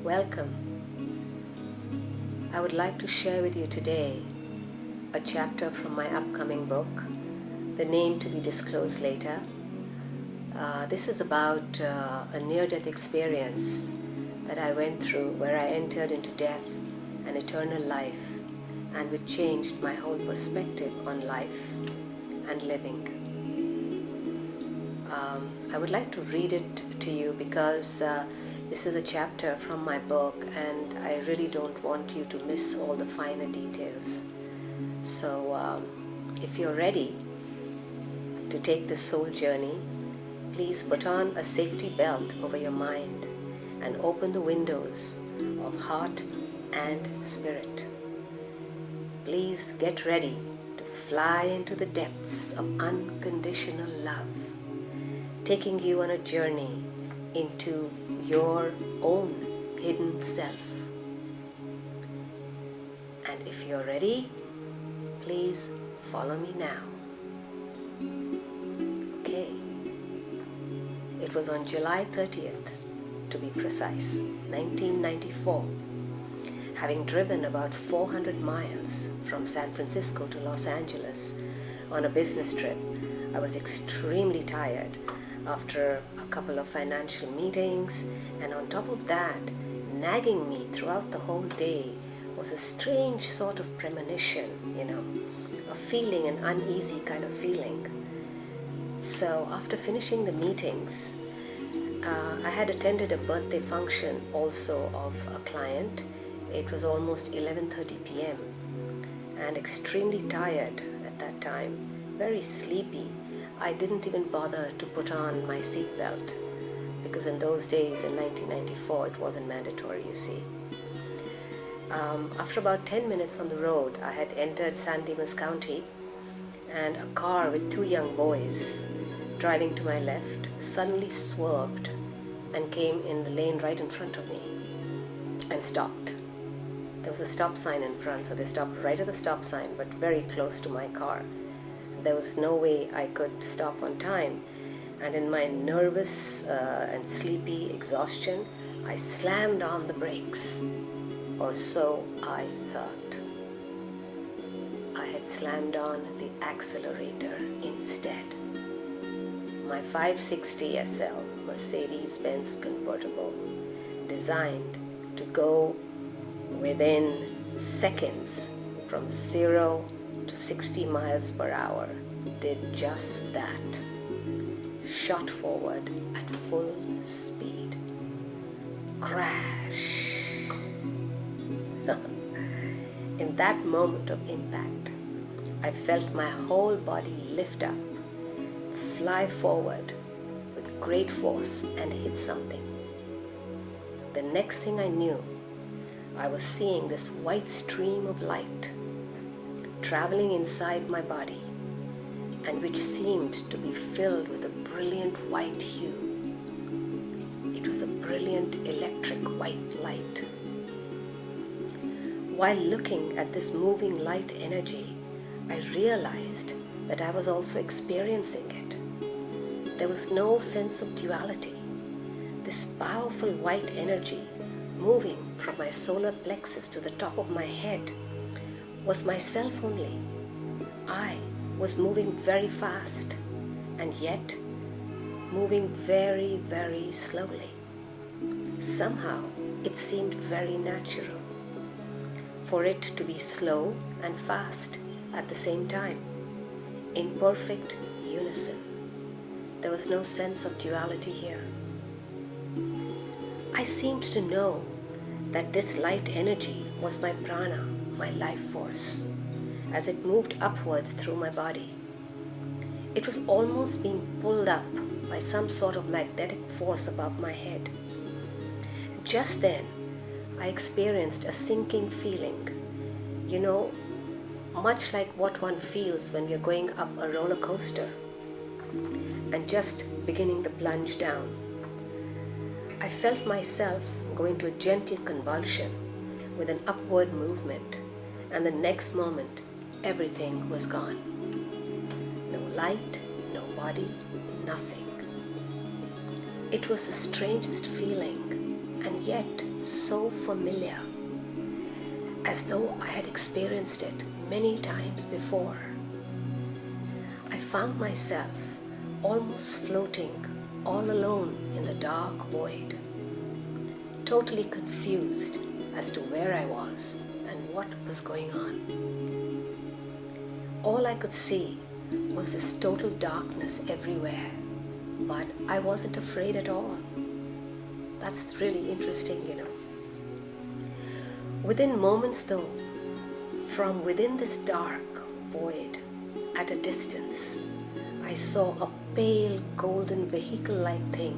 Welcome. I would like to share with you today a chapter from my upcoming book, the name to be disclosed later. This is about a near-death experience that I went through where I entered into death and eternal life, and which changed my whole perspective on life and living. I would like to read it to you because this is a chapter from my book and I really don't want you to miss all the finer details. So if you're ready to take this soul journey, please put on a safety belt over your mind and open the windows of heart and spirit. Please get ready to fly into the depths of unconditional love, taking you on a journey into your own hidden self. And if you're ready, please follow me now. Okay. It was on July 30th, to be precise, 1994. Having driven about 400 miles from San Francisco to Los Angeles on a business trip, I was extremely tired after a couple of financial meetings, and on top of that, nagging me throughout the whole day was a strange sort of premonition, a feeling, an uneasy kind of feeling. So after finishing the meetings, I had attended a birthday function also of a client. It was almost 11:30 p.m. and extremely tired at that time, very sleepy. I didn't even bother to put on my seatbelt because in those days, in 1994, it wasn't mandatory, you see. After about 10 minutes on the road, I had entered San Dimas County, and a car with two young boys driving to my left suddenly swerved and came in the lane right in front of me and stopped. There was a stop sign in front, so they stopped right at the stop sign, but very close to my car. There was no way I could stop on time, and in my nervous and sleepy exhaustion, I slammed on the brakes, or so I thought. I had slammed on the accelerator instead. My 560 SL Mercedes-Benz convertible, designed to go within seconds from 0 to 60 miles per hour, did just that. Shot forward at full speed. Crash! In that moment of impact, I felt my whole body lift up, fly forward with great force and hit something. The next thing I knew, I was seeing this white stream of light traveling inside my body, and which seemed to be filled with a brilliant white hue. It was a brilliant electric white light. While looking at this moving light energy, I realized that I was also experiencing it. There was no sense of duality. This powerful white energy moving from my solar plexus to the top of my head was myself only. I was moving very fast, and yet moving very, very slowly. Somehow it seemed very natural for it to be slow and fast at the same time, in perfect unison. There was no sense of duality here. I seemed to know that this light energy was my prana, my life force, as it moved upwards through my body. It was almost being pulled up by some sort of magnetic force above my head. Just then, I experienced a sinking feeling, much like what one feels when you're going up a roller coaster and just beginning the plunge down. I felt myself go into a gentle convulsion with an upward movement, and the next moment, everything was gone. No light, no body, nothing. It was the strangest feeling and yet so familiar, as though I had experienced it many times before. I found myself almost floating all alone in the dark void, totally confused as to where I was and what was going on. All I could see was this total darkness everywhere, but I wasn't afraid at all. That's really interesting, Within moments though, from within this dark void, at a distance, I saw a pale golden vehicle-like thing,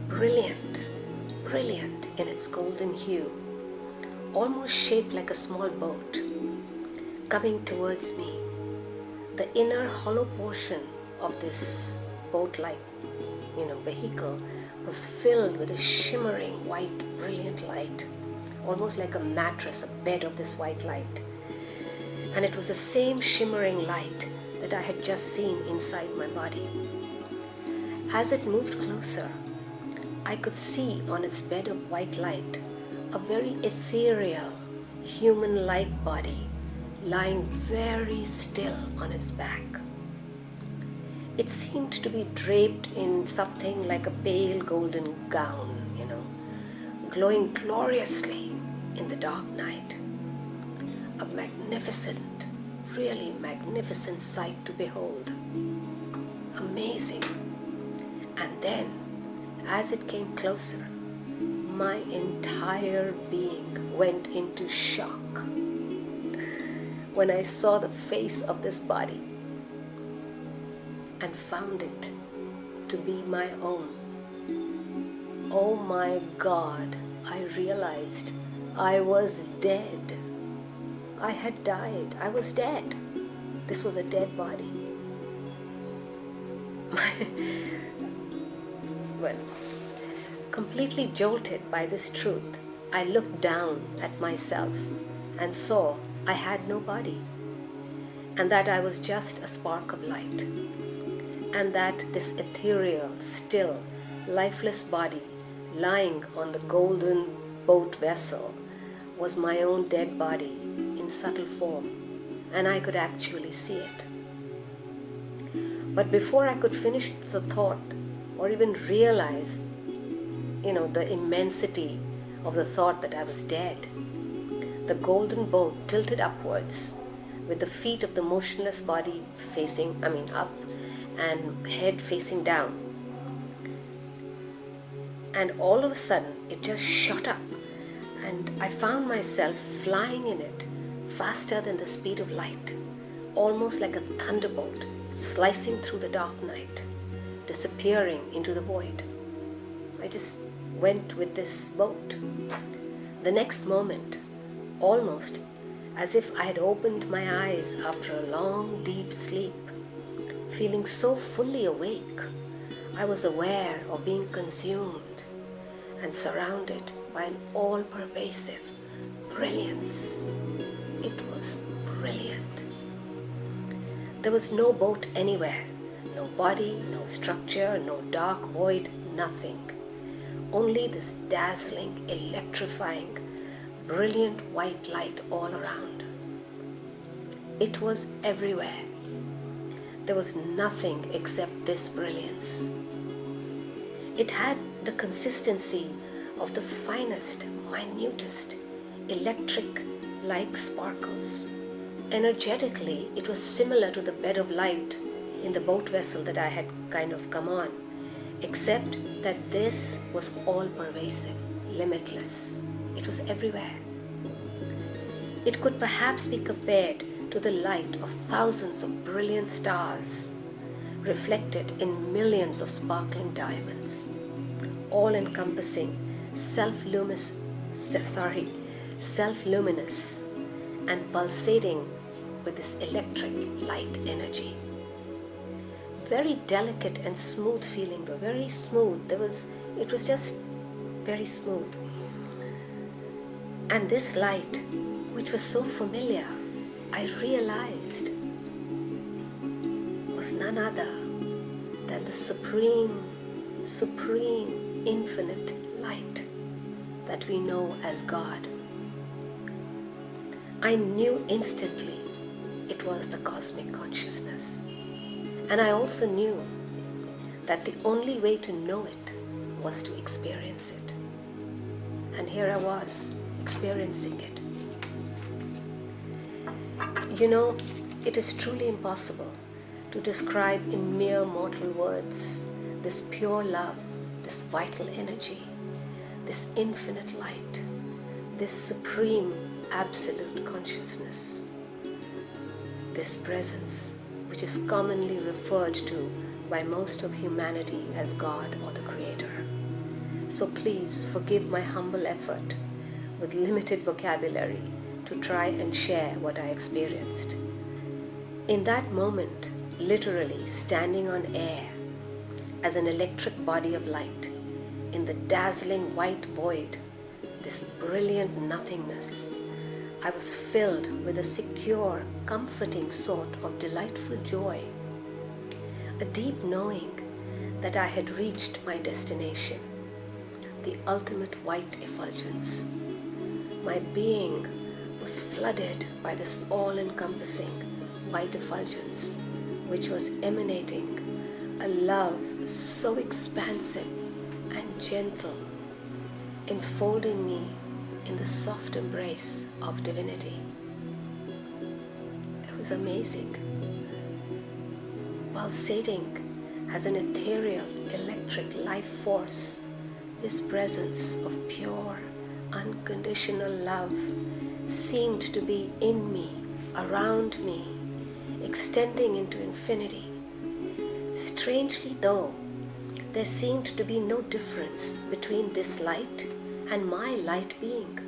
brilliant in its golden hue, almost shaped like a small boat, coming towards me. The inner hollow portion of this boat-like, vehicle was filled with a shimmering white, brilliant light, almost like a mattress, a bed of this white light. And it was the same shimmering light that I had just seen inside my body. As it moved closer, I could see on its bed of white light a very ethereal, human-like body lying very still on its back. It seemed to be draped in something like a pale golden gown, glowing gloriously in the dark night. A magnificent, really magnificent sight to behold. Amazing. And then, as it came closer, my entire being went into shock when I saw the face of this body and found it to be my own. Oh my God, I realized I was dead. I had died. I was dead. This was a dead body. Well, completely jolted by this truth, I looked down at myself and saw I had no body, and that I was just a spark of light, and that this ethereal, still, lifeless body lying on the golden boat vessel was my own dead body in subtle form, and I could actually see it. But before I could finish the thought or even realize, the immensity of the thought that I was dead, the golden boat tilted upwards with the feet of the motionless body up and head facing down. And all of a sudden, it just shot up, and I found myself flying in it faster than the speed of light, almost like a thunderbolt slicing through the dark night, disappearing into the void. I just went with this boat. The next moment, almost as if I had opened my eyes after a long, deep sleep, feeling so fully awake, I was aware of being consumed and surrounded by an all-pervasive brilliance. It was brilliant. There was no boat anywhere, no body, no structure, no dark void, nothing. Only this dazzling, electrifying, brilliant white light all around. It was everywhere. There was nothing except this brilliance. It had the consistency of the finest, minutest, electric-like sparkles. Energetically, it was similar to the bed of light in the boat vessel that I had kind of come on, except that this was all-pervasive, limitless. It was everywhere. It could perhaps be compared to the light of thousands of brilliant stars reflected in millions of sparkling diamonds, all-encompassing, self-luminous and pulsating with this electric light energy. Very delicate and smooth feeling, though, very smooth. It was just very smooth. And this light, which was so familiar, I realized was none other than the supreme, infinite light, that we know as God. I knew instantly it was the cosmic consciousness. And I also knew that the only way to know it was to experience it. And here I was, experiencing it. You know, it is truly impossible to describe in mere mortal words this pure love, this vital energy, this infinite light, this supreme absolute consciousness, this presence which is commonly referred to by most of humanity as God or the Creator. So please forgive my humble effort with limited vocabulary to try and share what I experienced. In that moment, literally standing on air as an electric body of light in the dazzling white void, this brilliant nothingness, I was filled with a secure, comforting sort of delightful joy, a deep knowing that I had reached my destination, the ultimate white effulgence. My being was flooded by this all-encompassing white effulgence, which was emanating a love so expansive and gentle, enfolding me in the soft embrace of divinity. It was amazing. Pulsating as an ethereal, electric life force, this presence of pure, unconditional love seemed to be in me, around me, extending into infinity. Strangely though, there seemed to be no difference between this light and my light being.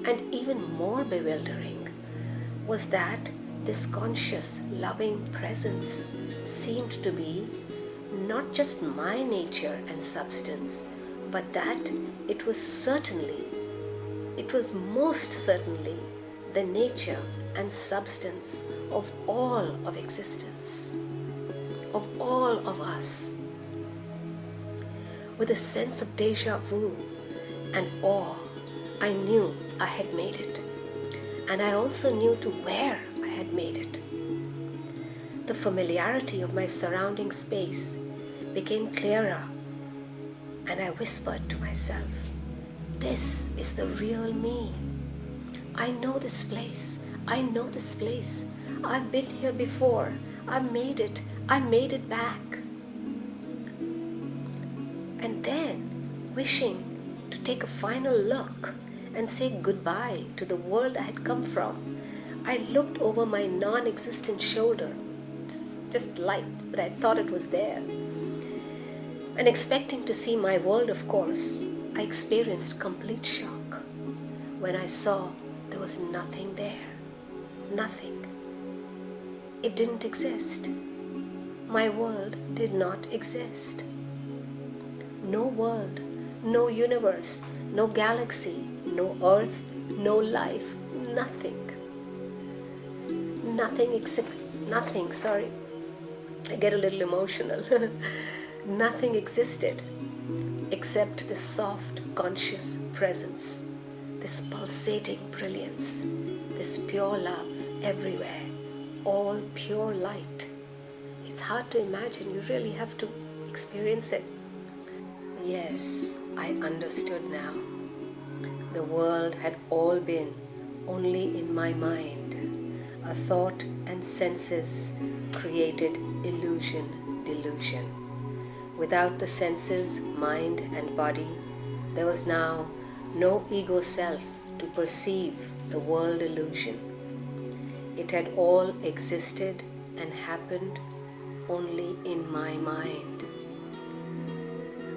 And even more bewildering was that this conscious, loving presence seemed to be not just my nature and substance, but that it was most certainly the nature and substance of all of existence, of all of us. With a sense of déjà vu and awe, I knew I had made it, and I also knew to where I had made it. The familiarity of my surrounding space became clearer, and I whispered to myself, "This is the real me. I know this place. I know this place. I've been here before. I made it. I made it back." And then, wishing to take a final look and say goodbye to the world I had come from, I looked over my non-existent shoulder, just light, but I thought it was there. And expecting to see my world, of course, I experienced complete shock when I saw there was nothing there. Nothing. It didn't exist. My world did not exist. No world, no universe, no galaxy, no earth, no life, nothing. Nothing, sorry. I get a little emotional. Nothing existed except this soft, conscious presence, this pulsating brilliance, this pure love everywhere, all pure light. It's hard to imagine. You really have to experience it. Yes, I understood now. The world had all been only in my mind. A thought and senses created illusion, delusion. Without the senses, mind and body, there was now no ego self to perceive the world illusion. It had all existed and happened only in my mind.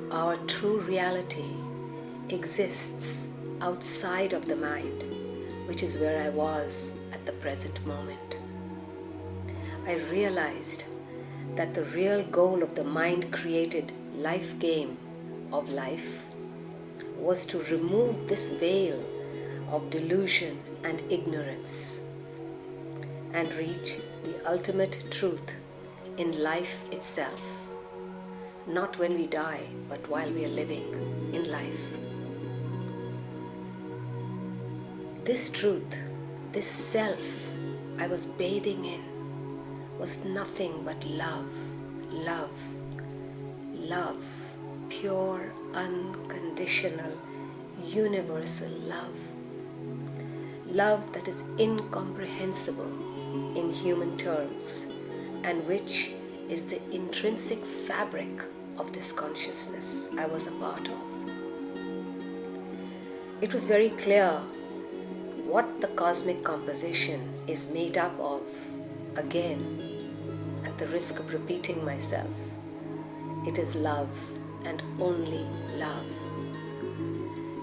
Our true reality exists outside of the mind, which is where I was at the present moment. I realized that the real goal of the mind-created life game of life was to remove this veil of delusion and ignorance and reach the ultimate truth in life itself, not when we die, but while we are living in life. This truth, this self I was bathing in, was nothing but love, love, love, pure, unconditional, universal love. Love that is incomprehensible in human terms and which is the intrinsic fabric of this consciousness I was a part of. It was very clear what the cosmic composition is made up of. Again, at the risk of repeating myself, it is love and only love.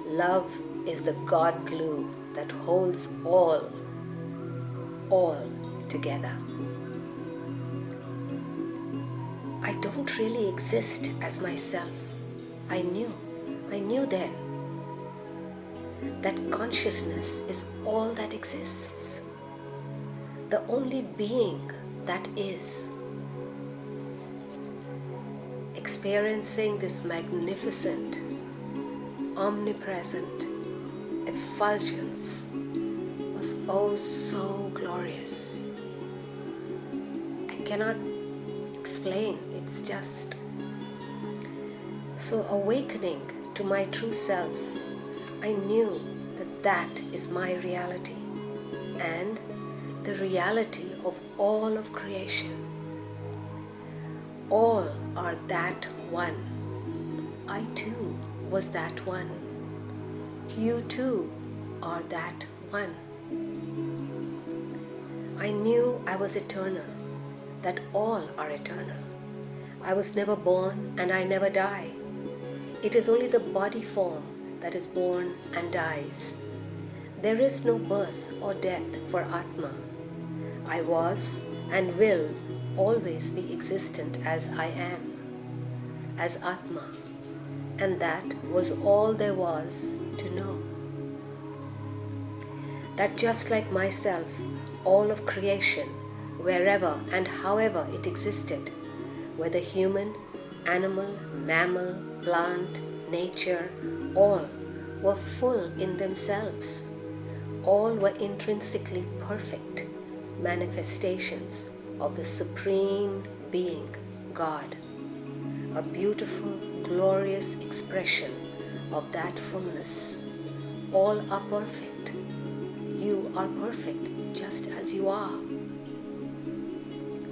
Love is the God glue that holds all together. I don't really exist as myself. I knew then that consciousness is all that exists, the only being that is. Experiencing this magnificent, omnipresent effulgence was oh so glorious. I cannot explain, it's just so awakening to my true self. I knew that that is my reality and the reality of all of creation. All are that one. I too was that one. You too are that one. I knew I was eternal, that all are eternal. I was never born and I never die. It is only the body form that is born and dies. There is no birth or death for Atma. I was and will always be existent as I am, as Atma, and that was all there was to know. That just like myself, all of creation, wherever and however it existed, whether human, animal, mammal, plant, nature, all were full in themselves. All were intrinsically perfect manifestations of the Supreme Being, God, a beautiful, glorious expression of that fullness. All are perfect. You are perfect just as you are.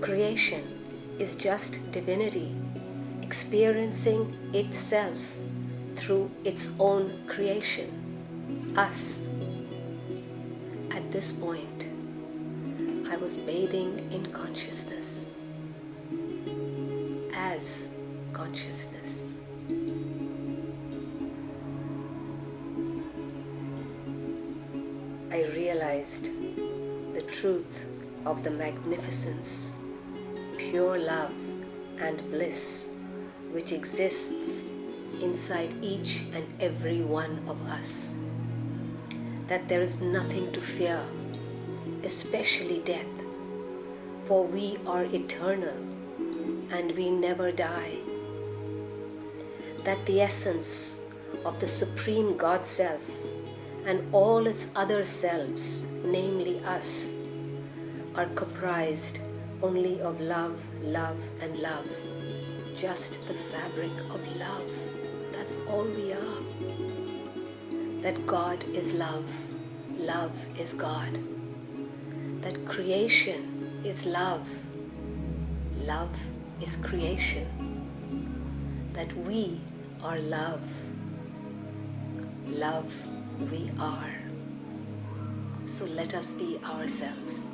Creation is just divinity experiencing itself through its own creation, us. At this point, I was bathing in consciousness, as consciousness. I realized the truth of the magnificence, pure love and bliss which exists inside each and every one of us. That there is nothing to fear, especially death, for we are eternal and we never die. That the essence of the Supreme God Self and all its other selves, namely us, are comprised only of love, love, and love. Just the fabric of love. That's all we are. That God is love. Love is God. That creation is love. Love is creation. That we are love. Love we are. So let us be ourselves.